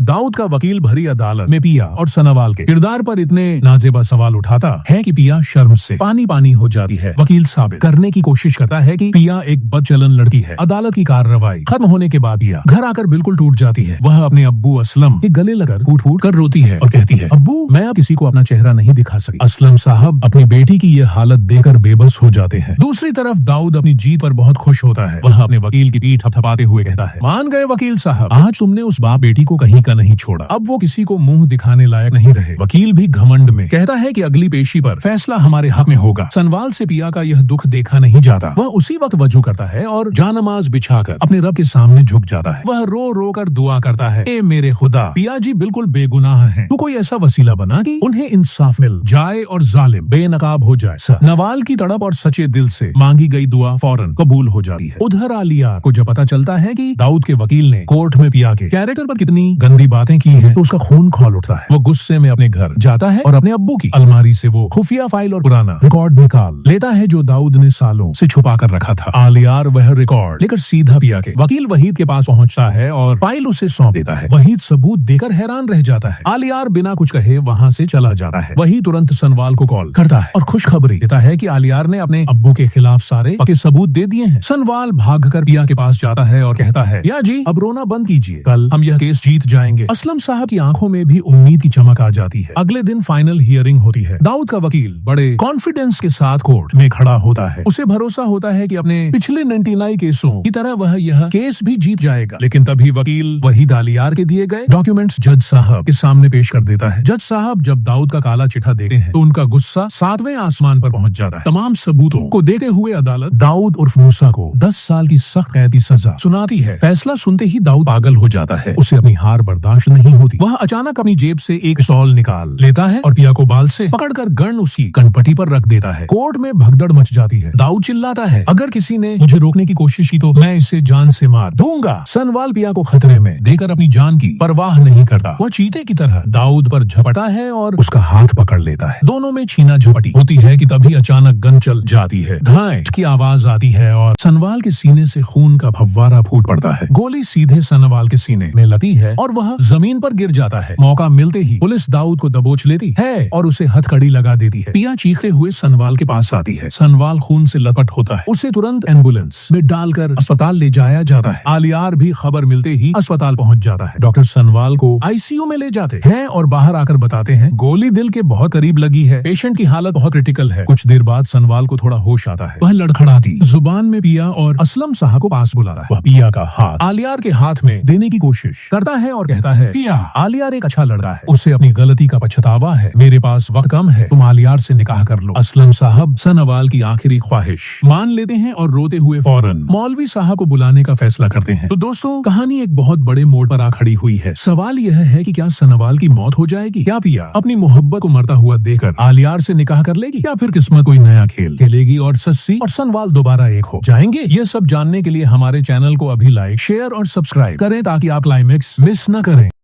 दाऊद का वकील भरी अदालत में पिया और सनावाल के किरदार पर इतने नाजेबा सवाल उठाता है कि पिया शर्म से पानी पानी हो जाती है। वकील साबित करने की कोशिश करता है कि पिया एक बदचलन लड़की है। अदालत की कार्रवाई खत्म होने के बाद पिया घर आकर बिल्कुल टूट जाती है। वह अपने अब्बू असलम के गले लगकर फूट फूट कर रोती है और कहती है, अब्बू मैं अब किसी को अपना चेहरा नहीं दिखा सकी। असलम साहब अपनी बेटी की ये हालत देखकर बेबस हो जाते हैं। दूसरी तरफ दाऊद अपनी जीत पर बहुत खुश होता है। वह अपने वकील की पीठ थपथपाते हुए कहता है, मान गए वकील साहब, आज तुमने उस बाप बेटी को कहीं का नहीं छोड़ा। अब वो किसी को मुंह दिखाने लायक नहीं रहे। वकील भी घमंड में कहता है कि अगली पेशी पर फैसला हमारे हक में होगा। सनवाल से पिया का यह दुख देखा नहीं जाता। वह उसी वक्त वजू करता है और जानमाज बिछाकर अपने रब के सामने झुक जाता है। वह रो रो कर दुआ करता है, ए मेरे खुदा, पिया जी बिल्कुल बेगुनाह हैं। तू कोई ऐसा वसीला बना कि उन्हें इंसाफ मिल जाए और जालिम बेनकाब हो जाए। नवाल की तड़प और सच्चे दिल से मांगी गई दुआ फौरन कबूल हो जाती है। उधर आलिया को जब पता चलता है कि दाऊद के वकील ने कोर्ट में पिया के कैरेक्टर पर कितनी गंदी बातें की हैं, तो उसका खून खौल उठता है। वो गुस्से में अपने घर जाता है और अपने अब्बू की अलमारी से वो खुफिया फाइल और पुराना रिकॉर्ड निकाल लेता है जो दाऊद ने सालों से छुपा कर रखा था। आलियार वह रिकॉर्ड लेकर सीधा पिया के वकील वहीद के पास पहुंचता है और फाइल उसे सौंप देता है। वहीद सबूत देकर हैरान रह जाता है। आलियार बिना कुछ कहे वहां से चला जाता है। वही तुरंत सनवाल को कॉल करता है और खुशखबरी देता है कि आलियार ने अपने अब्बू के खिलाफ सारे पक्के सबूत दे दिए हैं। सनवाल भागकर पिया के पास जाता है और कहता है, पिया जी अब रोना बंद कीजिए, कल हम यह केस जीत जाएंगे। असलम साहब की आंखों में भी उम्मीद की चमक आ जाती है। अगले दिन फाइनल हियरिंग होती है। दाऊद का वकील बड़े कॉन्फिडेंस के साथ कोर्ट में खड़ा होता है। उसे भरोसा होता है कि अपने पिछले 99 केसों की तरह वह यह केस भी जीत जाएगा। लेकिन तभी वकील वहीद आलियार के दिए गए डॉक्यूमेंट्स जज साहब के सामने पेश कर देता है। जज साहब जब दाऊद का काला चिट्ठा देखते हैं तो उनका गुस्सा 7वें आसमान पर पहुंच जाता है। तमाम सबूतों को देखते हुए अदालत दाऊद उर्फ मूसा को 10 साल की सख्त कैदी सजा सुनाती है। फैसला सुनते ही दाऊद पागल हो जाता है। उसे अपनी हार बर्दाश्त नहीं होती। वह अचानक अपनी जेब से एक पिस्तौल निकाल लेता है और पिया को बाल से पकड़कर गन उसकी कनपटी पर रख देता है। कोर्ट में भगदड़ मच जाती है। दाऊद चिल्लाता है, अगर किसी ने मुझे रोकने की कोशिश की तो मैं इसे जान से मार दूंगा। सनवाल पिया को खतरे में देकर अपनी जान की परवाह नहीं करता। वह चीते की तरह दाऊद पर झपटा है और उसका हाथ पकड़ लेता है। दोनों में छीना झपटी होती है कि तभी अचानक गन चल जाती है। धांट की आवाज आती है और सनवाल के सीने से खून का फव्वारा फूट पड़ता है। गोली सीधे सनवाल के सीने में लगती है और वह जमीन पर गिर जाता है। मौका मिलते ही पुलिस दाऊद को दबोच लेती है और उसे हथकड़ी लगा देती है। पिया चीखते हुए सनवाल के पास आती है। सनवाल खून से लपट होता है। उसे तुरंत एम्बुलेंस में डालकर अस्पताल ले जाया जाता है। आलियार भी खबर मिलते ही अस्पताल पहुंच जाता है। डॉक्टर सनवाल को आईसीयू में ले जाते हैं और बाहर आकर बताते हैं, गोली दिल के बहुत करीब लगी है, पेशेंट की हालत बहुत क्रिटिकल है। कुछ देर बाद सनवाल को थोड़ा होश आता है। वह लड़खड़ाती जुबान में पिया और असलम साहब को पास बुलाता है। वह पिया का हाथ आलियार के हाथ में देने की कोशिश करता है और कहता है, पिया, आलियार एक अच्छा लड़का है, उसे अपनी गलती का पछतावा है। मेरे पास वक्त कम है, तुम आलियार से निकाह कर लो। असलम साहब सनवाल की आखिरी ख्वाहिश मान लेते हैं और रोते हुए फौरन मौलवी साहब को बुलाने का फैसला करते हैं। तो दोस्तों, कहानी एक बहुत बड़े मोड़ पर आ खड़ी हुई है। सवाल यह है कि क्या सनवाल की मौत हो जाएगी? क्या पिया अपनी मोहब्बत को मरता हुआ देखकर आलियार से निकाह कर लेगी, या फिर किस्मत कोई नया खेल खेलेगी और सस्सी और सनवाल दोबारा एक हो जाएंगे? ये सब जानने के लिए हमारे चैनल को अभी लाइक, शेयर और सब्सक्राइब करें ताकि आप क्लाइमेक्स मिस न करें।